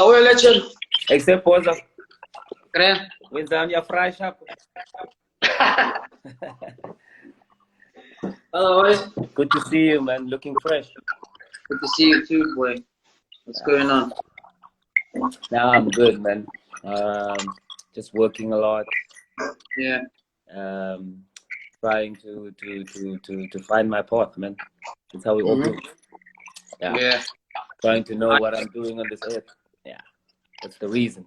Away legend. Except Boza. Graham. When's down your fry shop? Hello, boys. Good to see you, man. Looking fresh. Good to see you too, boy. What's going on? Now I'm good, man. Just working a lot. Yeah. Trying to find my path, man. That's how we all do. Yeah. Trying to know what I'm doing on this earth. Yeah. That's the reason.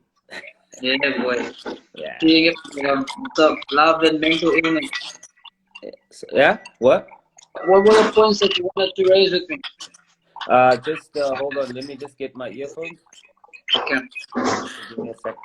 Yeah, boy. Yeah. Seeing it, what's up? Love and mental illness. So, yeah? What? What were the points that you wanted to raise with me? Just hold on. Let me just get my earphones. Okay. Give me a sec.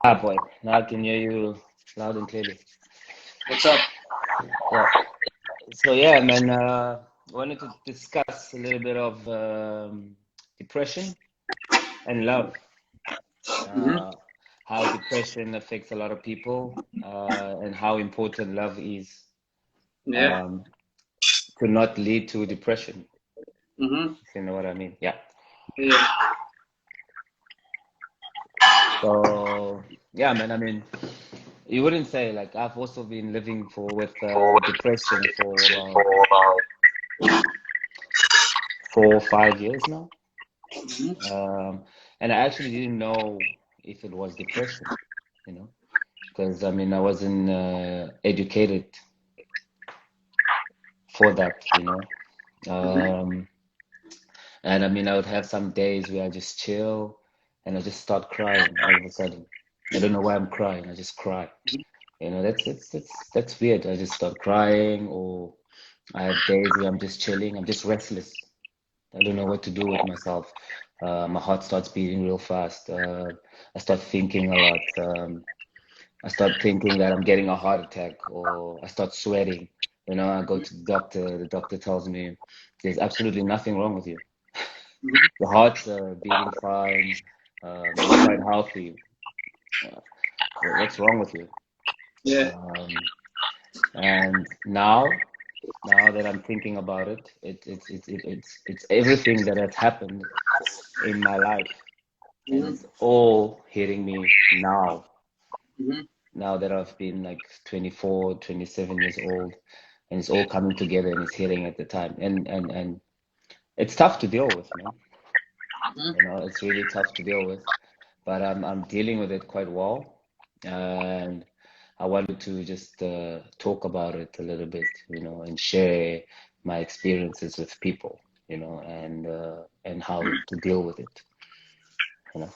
Yeah, boy. Now I can hear you loud and clearly. What's up? Yeah. So yeah, man. Wanted to discuss a little bit of depression and love. How depression affects a lot of people, and how important love is Yeah. to not lead to depression. Mm-hmm. If you know what I mean? Yeah. Yeah. So yeah, man. I mean, you wouldn't say like I've also been living with depression for about 4 or 5 years now. And I actually didn't know if it was depression, you know, because I mean I wasn't educated for that, you know. And I mean I would have some days where I just chill and I just start crying all of a sudden. I don't know why I'm crying. I just cry. You know, that's weird. I just start crying, or I have days where I'm just chilling. I'm just restless. I don't know what to do with myself. My heart starts beating real fast. I start thinking a lot. I start thinking that I'm getting a heart attack, or I start sweating. You know, I go to the doctor. The doctor tells me there's absolutely nothing wrong with you. Your heart's beating fine. You're quite healthy. What's wrong with you? Yeah. And now that I'm thinking about it, it's everything that has happened in my life, and it's all hitting me now. Now that I've been like 24, 27 years old, and it's all coming together and it's hitting at the time, and it's tough to deal with, man. You know, it's really tough to deal with, but I'm dealing with it quite well, and I wanted to just talk about it a little bit, you know, and share my experiences with people, you know, and how to deal with it, you know.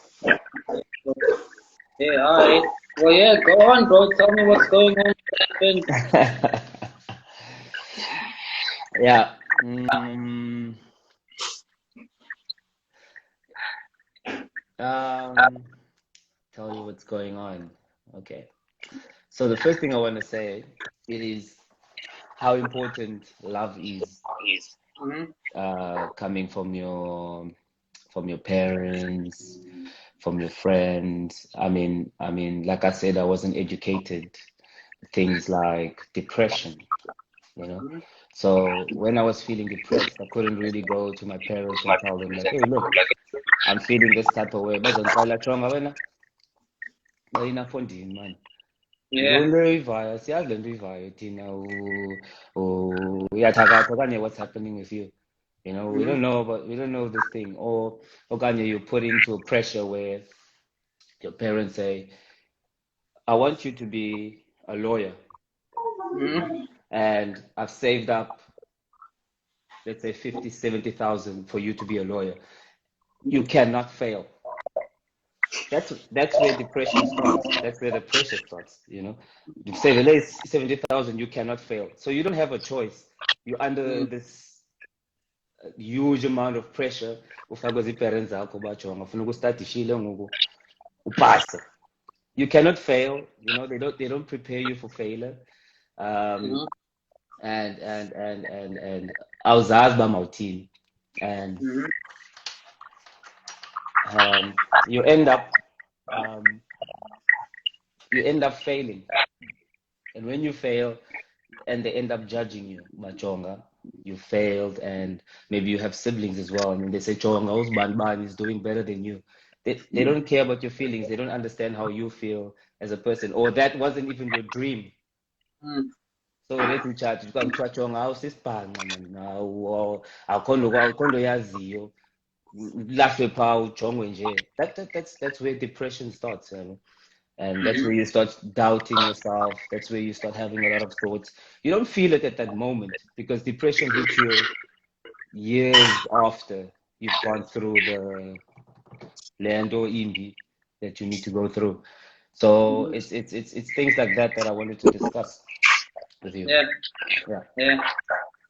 Yeah, all right. Well, yeah, go on, bro. Tell me what's going on. Yeah. Tell you what's going on. Okay. So the first thing I want to say, it is how important love is, coming from your parents, from your friends. I mean, like I said, I wasn't educated. Things like depression, you know. So when I was feeling depressed, I couldn't really go to my parents and tell them like, hey, look, I'm feeling this type of way. Bazongixelela jonga wena, wena Fondini man. Yeah. Yintoni le uyivayo? Siyazi le nto uyivayo thina uyathakatha okanye what's happening with you? You know, we don't know this thing. Or okanye you put into a pressure where your parents say, I want you to be a lawyer, and I've saved up, let's say 50, 70,000 for you to be a lawyer. You cannot fail. That's where depression starts. That's where the pressure starts, you know. You say the last 70,000, you cannot fail. So you don't have a choice. You're under this huge amount of pressure ufakwe zii-parents zakho bajonga ufuna ukustadishile ngoku upase. You cannot fail, you know, they don't prepare you for failure. Mhm. And awuzazi uba mawuthini, and Mhm. you end up failing, and when you fail and they end up judging you, Machonga, you failed, and maybe you have siblings as well, and they say Chonga Usban is doing better than you. They don't care about your feelings. They don't understand how you feel as a person, or that wasn't even your dream. Mm. So let's in charge. You can try Chonga house is pan now. I'll kondo yaziyo. Laugh power chongwe nje. That's where depression starts. And that's Mhm. where you start doubting yourself. That's where you start having a lot of thoughts. You don't feel it at that moment because depression hits you years after you've gone through the Lando Imbi that you need to go through. So Mhm. it's things like that that I wanted to discuss with you. Yeah. Yeah. Yeah.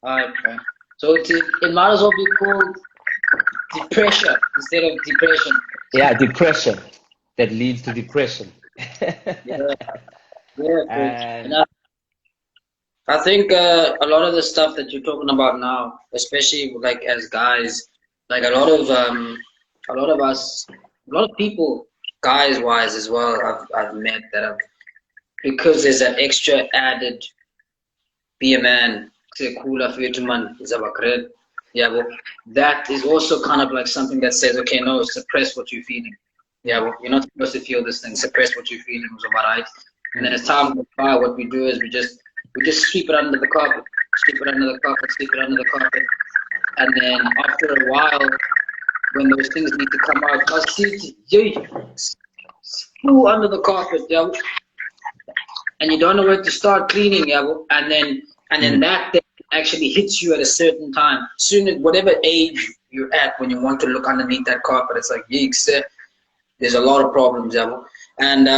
All right. Fine. So it might as well be called depression instead of depression. Yeah, depression that leads to depression. Yeah. Yeah. Great. And And I think a lot of the stuff that you're talking about now, especially like as guys, like a lot of us, a lot of people, guys wise as well, I've met that have, because there's an extra added be a man, say cooler for you to man, Zabakred. Yeah, well, that is also kind of like something that says, okay, no, suppress what you're feeling. Yeah, well, you're not supposed to feel this thing. Suppress what you're feeling, was right? And then as time goes by, what we do is we just sweep it under the carpet, sweep it under the carpet, sweep it under the carpet, and then after a while, when those things need to come out, I see it, screw under the carpet, yeah, and you don't know where to start cleaning, yeah, and then that thing actually hits you at a certain time. Soon as whatever age you're at, when you want to look underneath that carpet, it's like, yeeks, there's a lot of problems, yeah, and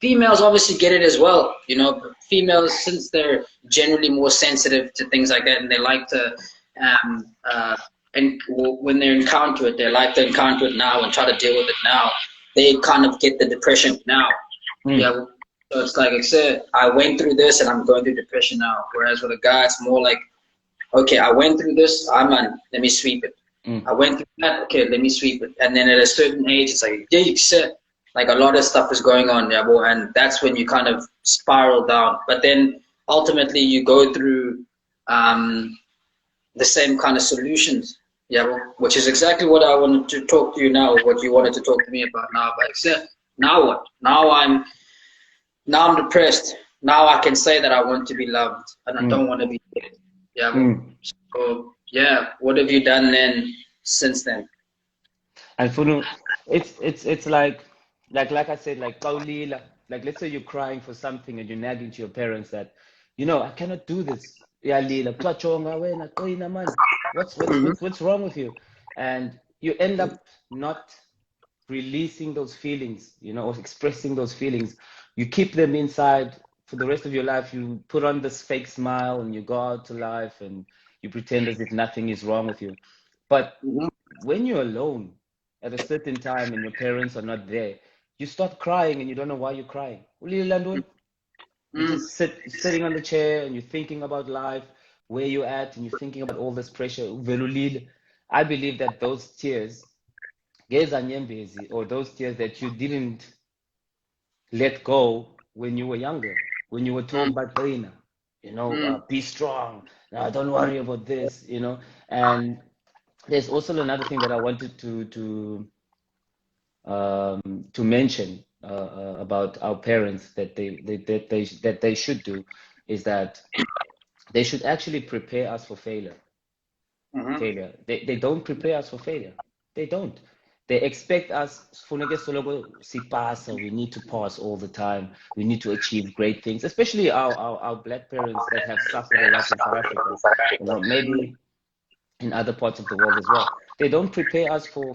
females obviously get it as well. You know, females, since they're generally more sensitive to things like that, and they like to, and when they encounter it, they like to encounter it now and try to deal with it now. They kind of get the depression now. Yeah. So it's like I said, I went through this and I'm going through depression now. Whereas with a guy, it's more like, okay, I went through this, I'm on, let me sweep it. I went through that, okay, let me sweep it. And then at a certain age, it's like, yeah, you said, like a lot of stuff is going on, yeah, boy, and that's when you kind of spiral down. But then ultimately you go through the same kind of solutions, yeah, boy, which is exactly what I wanted to talk to you now, what you wanted to talk to me about now. But except now what? Now I'm depressed. Now I can say that I want to be loved and I don't want to be dead. Yeah, boy. So yeah, what have you done then since then? And Funu, it's like I said, like Kaulila, like let's say you're crying for something and you're nagging to your parents that, I cannot do this. Yeah, Lila, twachonga wena, koina man. What's wrong with you? And you end up not releasing those feelings, or expressing those feelings. You keep them inside for the rest of your life. You put on this fake smile and you go out to life and you pretend as if nothing is wrong with you. But Mhm. when you're alone at a certain time and your parents are not there, you start crying and you don't know why you're crying. You're Mm. just sitting on the chair and you're thinking about life, where you're at, and you're thinking about all this pressure. I believe that those tears, or those tears that you didn't let go when you were younger, when you were Mm. told by Karina, Mm. be strong, don't worry about this, and there's also another thing that I wanted to mention about our parents that they should do is that they should actually prepare us for failure. Mhm. They don't prepare us for failure. They don't. They expect us, funeke soloko sipasa, we need to pass all the time. We need to achieve great things, especially our black parents that have suffered a lot in South Africa. Maybe in other parts of the world as well. They don't prepare us for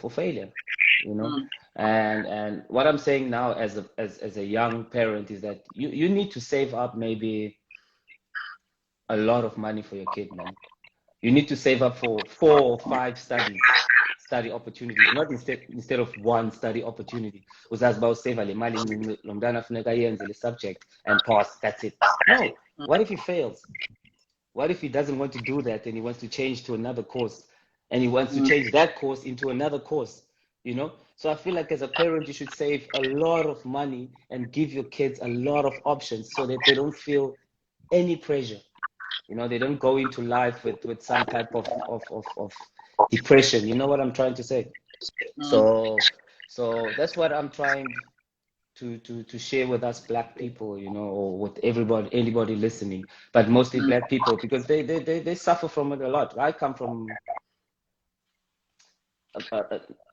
failure, you know. Mm. And what I'm saying now as a young parent is that you need to save up maybe a lot of money for your kid, man. You need to save up for 4 or 5 study opportunities, not instead of one study opportunity. Uzazi uba useva le mali encinci, lo mntana funeka ayenze le subject and pass, that's it. No, what if he fails? What if he doesn't want to do that and he wants to change to another course and he wants to change that course into another course, you know? So I feel like as a parent, you should save a lot of money and give your kids a lot of options so that they don't feel any pressure. You know, they don't go into life with some type of depression. You know what I'm trying to say? So that's what I'm trying to share with us black people, you know, or with anybody listening, but mostly black people, because they suffer from it a lot. I come from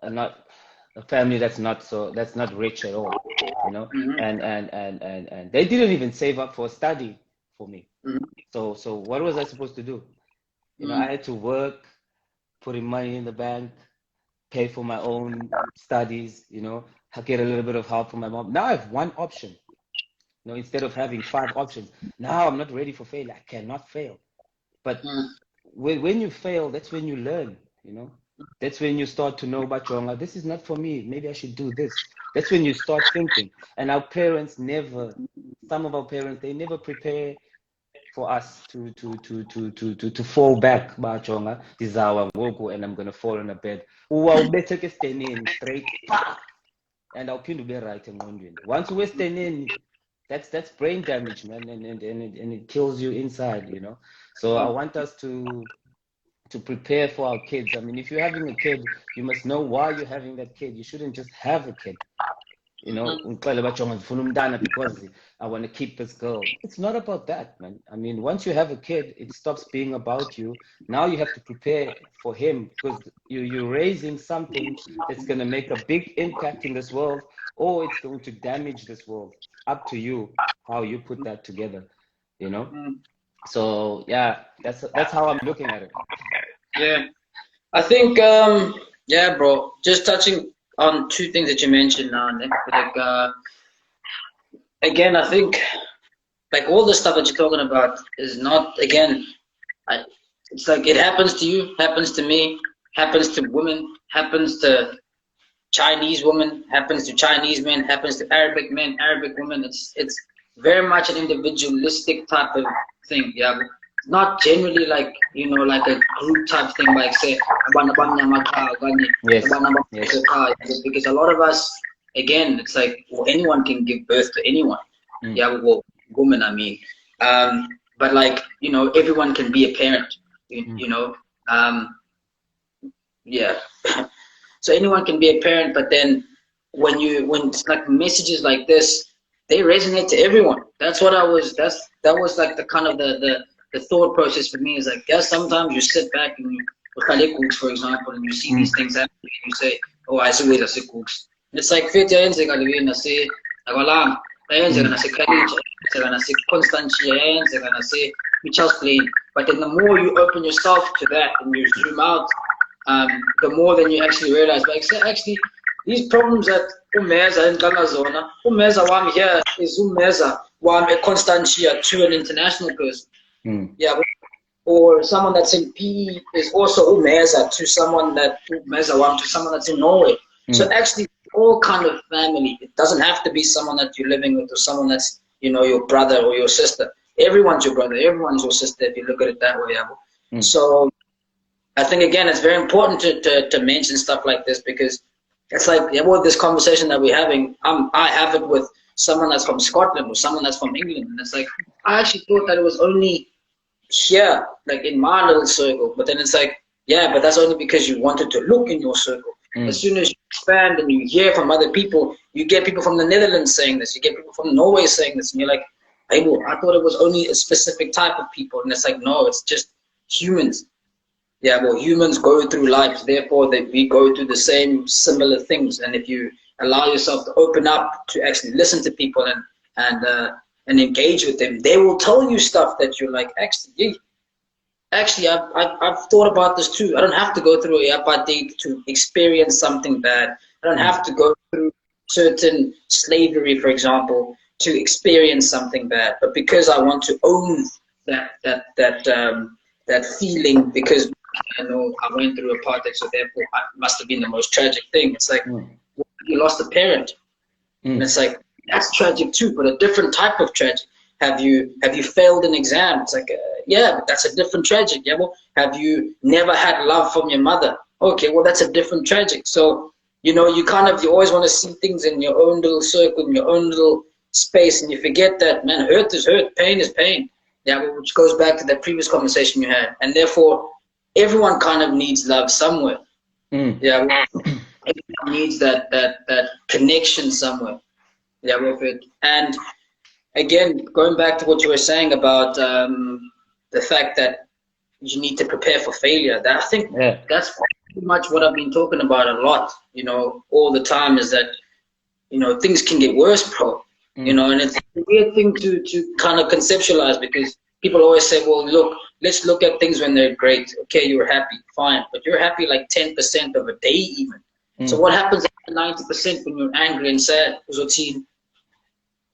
not a family that's not rich at all, you know, and they didn't even save up for study for me. So what was I supposed to do? You know, I had to work, putting money in the bank, pay for my own studies, you know, get a little bit of help from my mom. Now I have one option, you know, instead of having 5 options. Now I'm not ready for failure. I cannot fail. But when you fail, that's when you learn, you know. That's when you start to know about your own, this is not for me. Maybe I should do this. That's when you start thinking. And our parents some of our parents, they never prepare for us to fall back, bajonga ndizawa ngoku and I'm going to fall in a bed. Uwawubetheka esiteneni straight and awuphinde ube right engqondweni. Once uwe esiteneni, that's brain damage, man, and it kills you inside, you know. So I want us to prepare for our kids. I mean, if you're having a kid, you must know why you're having that kid. You shouldn't just have a kid. You know, because I want to keep this girl. It's not about that, man. I mean, once you have a kid, it stops being about you. Now you have to prepare for him, because you're raising something that's going to make a big impact in this world, or it's going to damage this world. Up to you how you put that together, you know. So yeah, that's how I'm looking at it. Yeah, I think yeah, bro. Just touching on 2 things that you mentioned now, Nick. Like again, I think like all the stuff that you're talking about is not, again, it's like it happens to you, happens to me, happens to women, happens to Chinese women, happens to Chinese men, happens to Arabic men, Arabic women. It's very much an individualistic type of thing, yeah. Not generally like, you know, like a group type thing, like say, yes. Because a lot of us, again, it's like, well, anyone can give birth to anyone. Yeah, well, woman, I mean. But like, you know, everyone can be a parent, you know. Yeah. So anyone can be a parent, but then when it's like messages like this, they resonate to everyone. That's what that was like the kind of the thought process for me, is like, yeah, sometimes you sit back and for example, and you see these things happen, and you say, oh, I see where the cooks. It's like but then the more you open yourself to that and you zoom out, the more then you actually realize, like, actually, these problems that umeza in Zona, umeza wam here is umeza wam a Constantia to an international person. Yeah, or someone that's in PE is also umeza to someone that umeza wam to someone that's in Norway. So actually, all kind of family. It doesn't have to be someone that you're living with or someone that's, you know, your brother or your sister. Everyone's your brother, everyone's your sister if you look at it that way. So I think, again, it's very important to mention stuff like this, because it's like, yeah, well, this conversation that we're having, I have it with someone that's from Scotland or someone that's from England, and it's like, I actually thought that it was only here, like in my little circle, but then it's like, yeah, but that's only because you wanted to look in your circle. As soon as you expand and you hear from other people, you get people from the Netherlands saying this, you get people from Norway saying this, and you're like, hey, well, I thought it was only a specific type of people, and it's like, no, it's just humans. Yeah, well, humans go through life, therefore we go through the same similar things. And if you allow yourself to open up to actually listen to people and engage with them, they will tell you stuff that you're like, actually, I've thought about this too. I don't have to go through a apartheid to experience something bad. I don't have to go through certain slavery, for example, to experience something bad. But because I want to own that that feeling, because I know I went through apartheid, so therefore it must have been the most tragic thing. It's like you lost a parent, and it's like that's tragic too, but a different type of tragic. Have you failed an exam? It's like yeah, but that's a different tragic. Yeah, well, have you never had love from your mother? Okay, well that's a different tragic. So you know, you always want to see things in your own little circle, in your own little space, and you forget that, man, hurt is hurt, pain is pain. Yeah, which goes back to that previous conversation you had, and therefore everyone kind of needs love somewhere. Yeah, everyone needs that connection somewhere. Yeah, with it. And again, going back to what you were saying about the fact that you need to prepare for failure. That I think that's pretty much what I've been talking about a lot. You know, all the time is that things can get worse, bro. You know, and it's a weird thing to kind of conceptualize, because people always say, well, look, let's look at things when they're great. Okay, you're happy, fine, but you're happy like 10% of a day even. So what happens at 90% when you're angry and sad?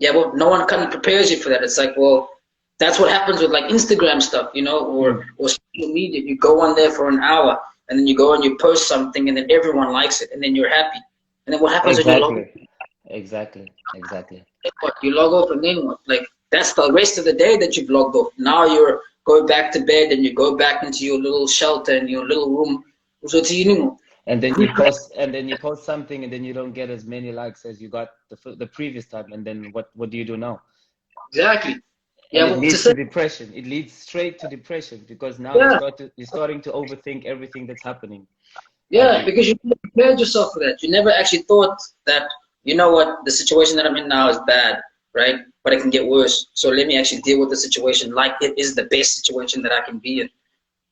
Yeah, well, no one kind of prepares you for that. It's like, well, that's what happens with like Instagram stuff, or social media. You go on there for an hour, and then you go and you post something, and then everyone likes it, and then you're happy. And then what happens when you log off? Exactly. What, you log off, and then what? Like, that's the rest of the day that you've logged off. Now you're going back to bed, and you go back into your little shelter in your little room. And then you post something, and then you don't get as many likes as you got the previous time. And then what do you do now? Exactly. Yeah, it leads to depression. It leads straight to depression, because now you're starting to overthink everything that's happening. Yeah, because you never prepared yourself for that. You never actually thought that, you know what, the situation that I'm in now is bad, right? But it can get worse. So let me actually deal with the situation like it is the best situation that I can be in.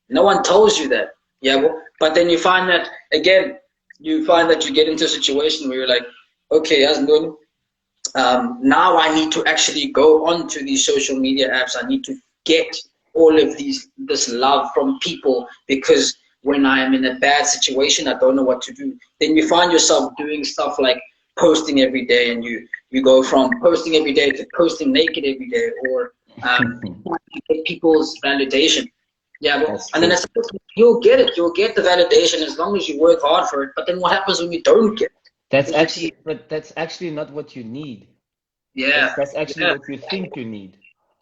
No one tells you that. Yeah, well, but then you find that, again, you get into a situation where you're like, okay, that's good. Now I need to actually go onto these social media apps. I need to get all of this love from people, because when I am in a bad situation, I don't know what to do. Then you find yourself doing stuff like posting every day, and you go from posting every day to posting naked every day, or get people's validation. Yeah, well, and then you'll get it. You'll get the validation as long as you work hard for it. But then what happens when you don't get it? That's actually not what you need. Yeah, that's actually what you think you need.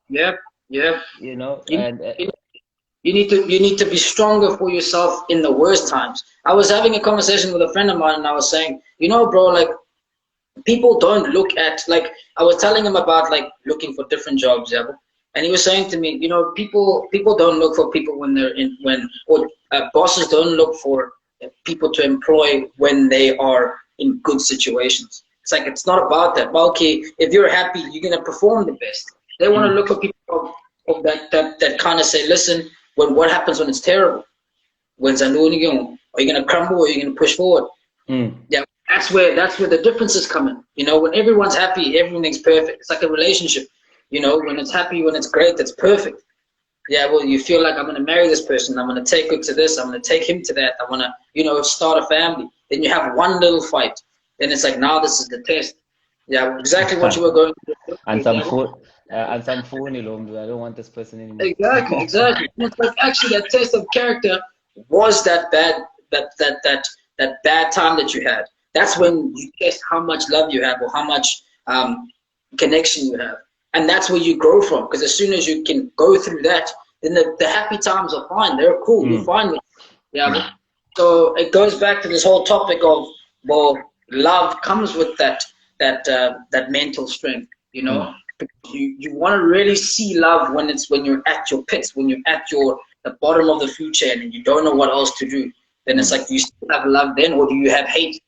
Yeah. You know, you need to be stronger for yourself in the worst times. I was having a conversation with a friend of mine, and I was saying, bro, like, people don't look at, like, I was telling him about like looking for different jobs, yeah. And he was saying to me, people don't look for people bosses don't look for people to employ when they are in good situations. It's like, it's not about that. But okay, if you're happy, you're gonna perform the best. They want to look for people of that kind of say, listen, what happens when it's terrible? Are you gonna crumble, or are you gonna push forward? Yeah, that's where the differences come in. When everyone's happy, everything's perfect. It's like a relationship. When it's happy, when it's great, it's perfect. Yeah, well, you feel like, I'm going to marry this person, I'm going to take her to this, I'm going to take him to that, I want to, start a family. Then you have one little fight. Then it's like, now this is the test. Yeah, exactly what you were going through. And some phone, I don't want this person anymore. Exactly. It's like, actually, that test of character was that bad time that you had. That's when you test how much love you have, or how much connection you have. And that's where you grow from, because as soon as you can go through that, then the happy times are fine. They're cool. You're fine with it. Yeah. So it goes back to this whole topic of, well, love comes with that mental strength. You want to really see love when you're at your pits, when you're at the bottom of the food chain, and you don't know what else to do. Then it's like, do you still have love then, or do you have hate?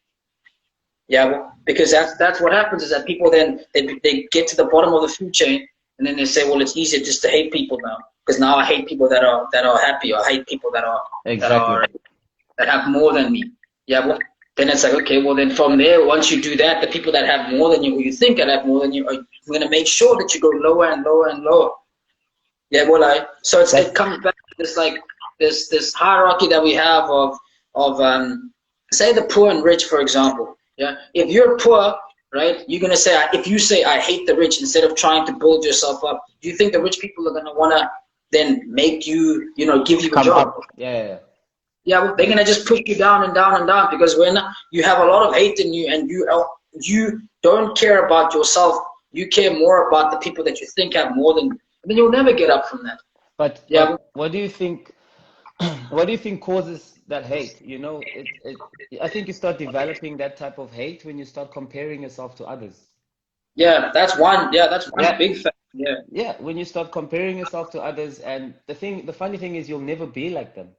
Yeah, well, because that's what happens, is that people then they get to the bottom of the food chain, and then they say, well, it's easier just to hate people now, because now I hate people that are happy, or I hate people that have more than me. Yeah, well, then it's like, okay, well, then from there, once you do that, the people that have more than you, or you think that have more than you, are going to make sure that you go lower and lower and lower. Yeah, well, so it comes back to this, like, this hierarchy that we have of say the poor and rich, for example. Yeah, if you're poor, right, you're gonna say, if you say I hate the rich, instead of trying to build yourself up, do you think the rich people are gonna wanna then make you, give you a Come job. up. Yeah. Yeah, they're gonna just push you down and down and down, because when you have a lot of hate in you and you don't care about yourself, you care more about the people that you think have more than, then you'll never get up from that. But Yeah. what do you think? What do you think causes that hate? I think you start developing that type of hate when you start comparing yourself to others. Yeah, that's one. Yeah, that's one Yeah, big factor. Yeah. yeah. When you start comparing yourself to others, and the funny thing is, you'll never be like them.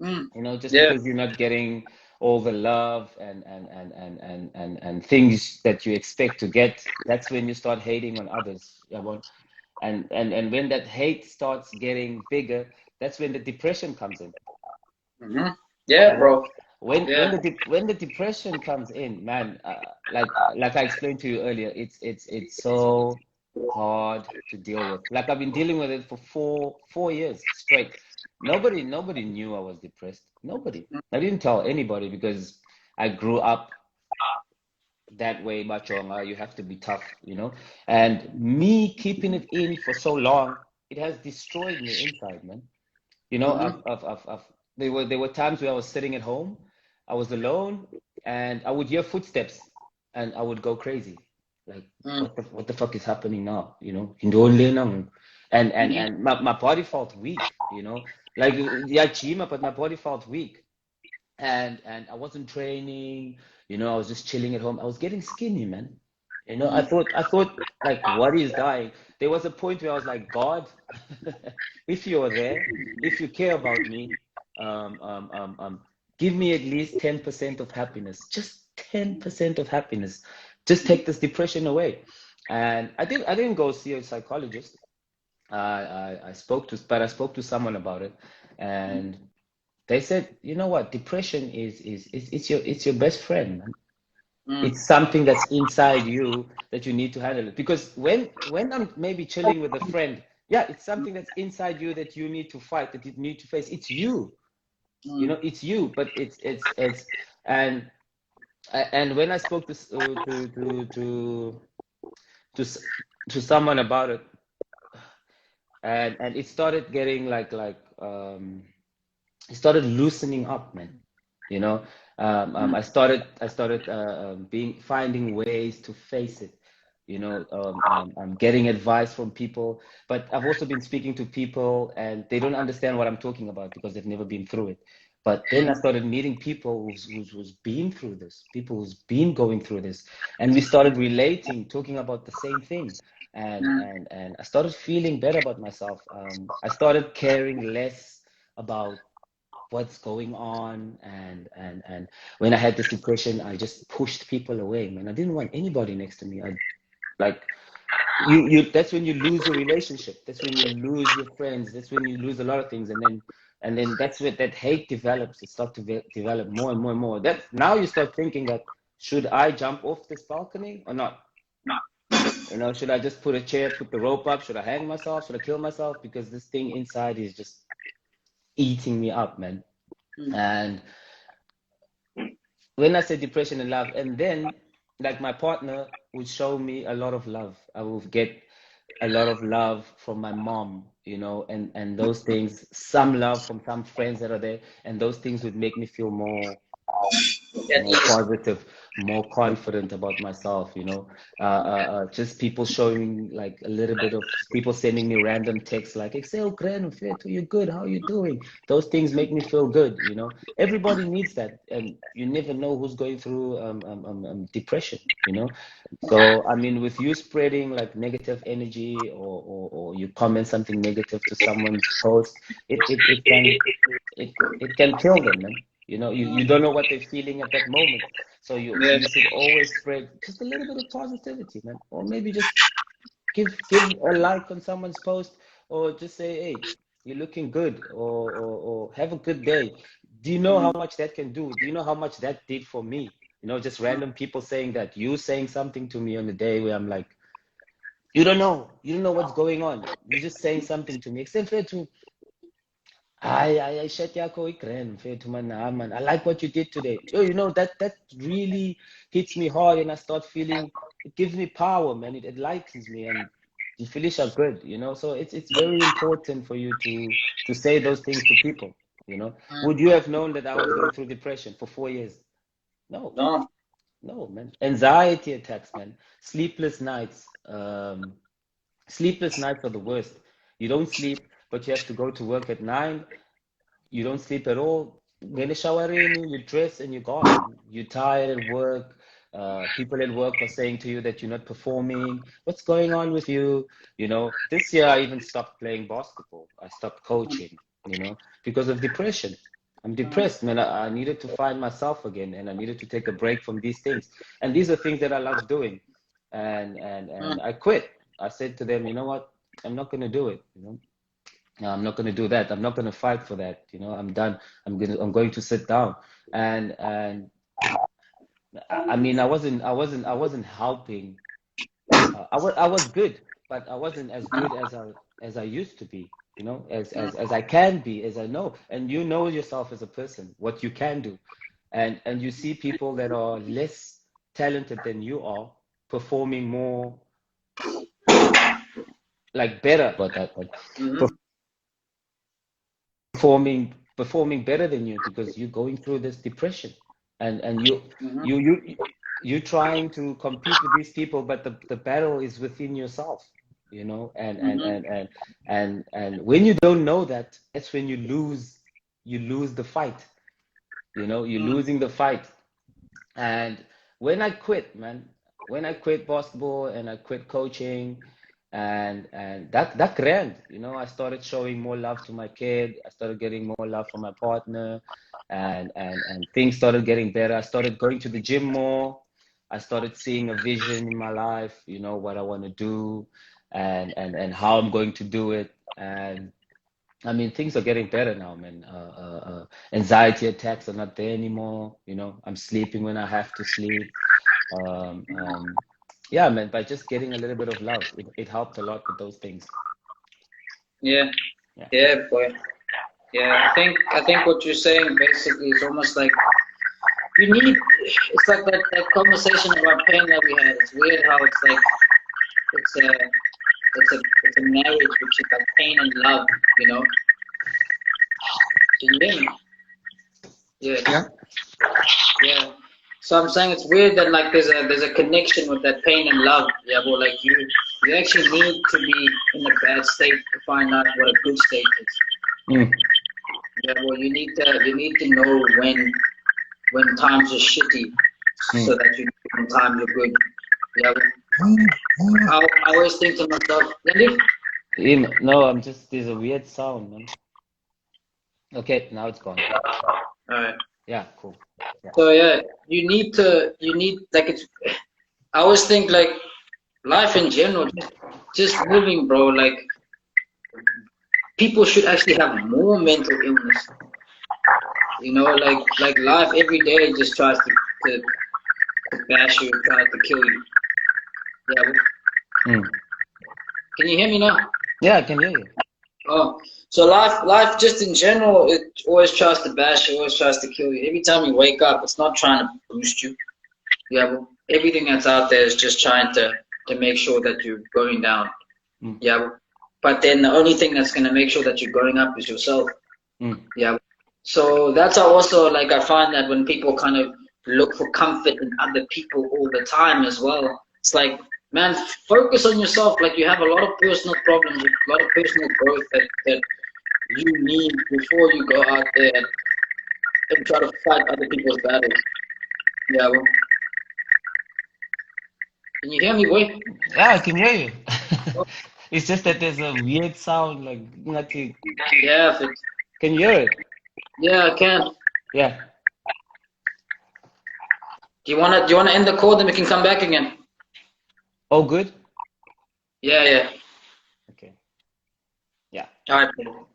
Mm. Just Yeah. because you're not getting all the love and things that you expect to get, that's when you start hating on others. Yeah, and when that hate starts getting bigger, that's when the depression comes in. Hmm. Yeah, You know, bro. Yeah. when the depression comes in, man, like I explained to you earlier, it's so hard to deal with. Like I've been dealing with it for four years straight. Nobody knew I was depressed. Nobody. I didn't tell anybody because I grew up that way, Machonga. You have to be tough. And me keeping it in for so long, it has destroyed me inside, man. You know, Hmm. there were times where I was sitting at home, I was alone, and I would hear footsteps, and I would go crazy. Like, Mm. what the fuck is happening now? Indole nang. And my body felt weak. Like, yeah, chima, but my body felt weak. And I wasn't training, I was just chilling at home. I was getting skinny, man. I thought like, what is dying? There was a point where I was like, God, if you're there, if you care about me, um, um, um, um, give me at least 10% of happiness, just 10% of happiness. Just take this depression away. And I didn't go see a psychologist. But I spoke to someone about it, and they said, you know what, depression is it's your best friend, man. Mm. It's something that's inside you that you need to handle it. Because when I'm maybe chilling with a friend, yeah, it's something that's inside you that you need to fight, that you need to face. It's you, Mm. it's you, but it's and and when I spoke to s- to someone about it, and it started getting it started loosening up, man. You know, Mm. I started finding ways to face it. I'm getting advice from people, but I've also been speaking to people, and they don't understand what I'm talking about because they've never been through it. But then I started meeting people who's been through this, people who's been going through this, and we started relating, talking about the same thing, Mm. and I started feeling better about myself. I started caring less about what's going on, and when I had this depression, I just pushed people away, man. I didn't want anybody next to me. I like you That's when you lose your relationship, that's when you lose your friends, that's when you lose a lot of things, and then that's where that hate develops. It starts to develop more and more and more. That now you start thinking that, should I jump off this balcony or not? Should I just put a chair, put the rope up? Should I hang myself? Should I kill myself? Because this thing inside is just eating me up, man. Mm. And when I say depression and love, and then like my partner would show me a lot of love. I would get a lot of love from my mom, and those things, some love from some friends that are there, and those things would make me feel more At more ease. positive, more confident about myself. Just people showing like a little bit of people sending me random texts like, Excel, Gren, Fetu, you good? How are you doing? Those things make me feel good. Everybody needs that, and you never know who's going through depression. So, I mean, with you spreading like negative energy, or you comment something negative to someone's post, it can kill them, man. You don't know what they're feeling at that moment. So you Yes. should always spread just a little bit of positivity, man. Or maybe just give a like on someone's post, or just say, hey, you're looking good, or have a good day. Do you know how much that can do? Do you know how much that did for me? Just random people saying that. You saying something to me on the day where I'm like, you don't know what's going on. You're just saying something to me. Except for to I shut yako ikren mfethu man, man. I like what you did today. That really hits me hard, and I start feeling it gives me power, man. It lightens me, You finish are good, you know. So it's very important for you to say those things to people, you know. Would you have known that I was going through depression for 4 years? No, No. no, man. Anxiety attacks, man. Sleepless nights. Sleepless nights are the worst. You don't sleep, but you have to go to work at 9. You don't sleep at all. Get a shower in, you dress, and you're gone, man. You're tired at work. People at work are saying to you that you're not performing. What's going on with you? You know, this year I even stopped playing basketball. I stopped coaching, you know, because of depression. I'm depressed, man. I needed to find myself again, and I needed to take a break from these things. And these are things that I love doing. And I quit. I said to them, you know what? I'm not going to do it, you know. No, I'm not going to do that. I'm not going to fight for that. You know, I'm done. I'm going to sit down. And I mean, I wasn't helping. I was good, but I wasn't as good as I used to be. You know, as I can be, as I know. And you know yourself as a person, what you can do, and you see people that are less talented than you are performing more, like better, but that, like performing better than you because you're going through this depression, and you you you're trying to compete with these people, but the battle is within yourself, you know. And when you don't know that, that's when you lose the fight, you know. You're losing the fight. And when I quit, man, when I quit basketball and I quit coaching, and that grand, you know, I started showing more love to my kid. I started getting more love from my partner, and things started getting better. I started going to the gym more. I started seeing a vision in my life, you know, what I want to do, and how I'm going to do it. And I mean, things are getting better now, man. Anxiety attacks are not there anymore. You know, I'm sleeping when I have to sleep. Um, um, yeah, man, by just getting a little bit of love, it helped a lot with those things. Yeah. Yeah. Yeah, boy. Yeah, I think what you're saying basically is almost like you need. It's like that conversation about pain that we had. It's weird how it's like it's a it's a marriage between like pain and love. You know? Can you hear me? Yeah. Yeah. Yeah. So I'm saying it's weird that like there's a connection with that pain and love. Yeah, but like you actually need to be in a bad state to find out what a good state is. Mm, Yeah, well you need to know when times are shitty mm. so that you know when times are good. Yeah. I always think to myself, Leonard, No, there's a weird sound, man. Okay, now it's gone. alright. Yeah, cool. Yeah. So yeah, you need like it's I always think like life in general, just living, bro, like people should actually have more mental illness. You know, like life every day just tries to bash you, tries to kill you. Yeah, Mm. can you hear me now? Yeah, I can hear you. Oh, so life just in general, it always tries to bash you, always tries to kill you. Every time you wake up, it's not trying to boost you. Yeah, well, everything that's out there is just trying to make sure that you're going down. Mm. Yeah, well, but then the only thing that's gonna make sure that you're going up is yourself. Mm. Yeah. So that's how also like I find that when people kind of look for comfort in other people all the time as well, it's like, man, focus on yourself. Like you have a lot of personal problems, a lot of personal growth that you need before you go out there and try to fight other people's battles. Yeah, well, can you hear me, boy? Yeah, I can hear you. It's just that there's a weird sound, like nothing. Yeah, if it's, Can you hear it? yeah, I can. Yeah. Do you wanna end the call, then we can come back again? Oh, good. Yeah, yeah. Okay. Yeah. All right.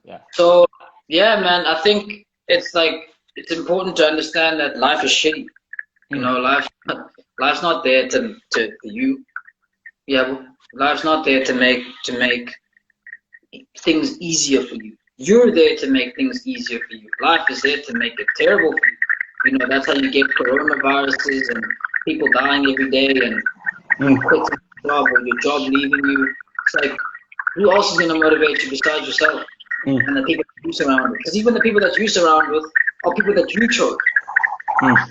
Yeah. So yeah, man, I think it's like it's important to understand that life is shitty. You Mm. know, life's not there to for you. Yeah, well, life's not there to make things easier for you. You're there to make things easier for you. Life is there to make it terrible for you. You know, that's how you get coronaviruses and people dying every day and you Mm. quitting your job or your job leaving you. it's like, who else is going to motivate you besides yourself and the people that you surround with? Because even the people that you surround with are people that you chose. Yeah.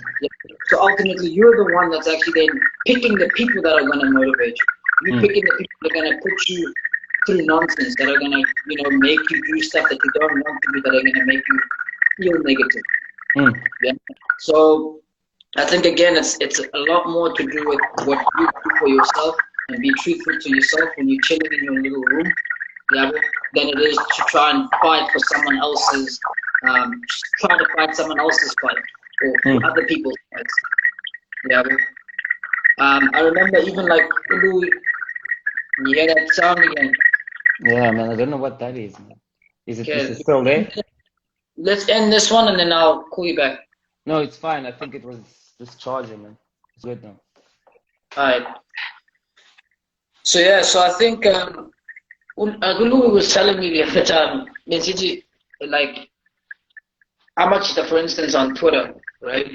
So ultimately, you're the one that's actually then picking the people that are going to motivate you. You're picking the people that are going to put you through nonsense, that are going to, make you do stuff that you don't want to do, that are going to make you feel negative. Yeah. So I think again, it's a lot more to do with what you do for yourself and be truthful to yourself when you're chilling in your little room, yeah, than it is to try and fight for someone else's, try to fight someone else's fight or other people's fights. Yeah. I remember even like Louis, you hear that sound again. Yeah, man, I don't know what that is, man. Is it Okay, still there? let's end this one and then I'll call you back. No, it's fine. I think it was just charging, man. It's good now. Alright. So yeah, so I think Louis was telling me the other time, like how much, for instance, on Twitter, right?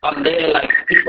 On there, like people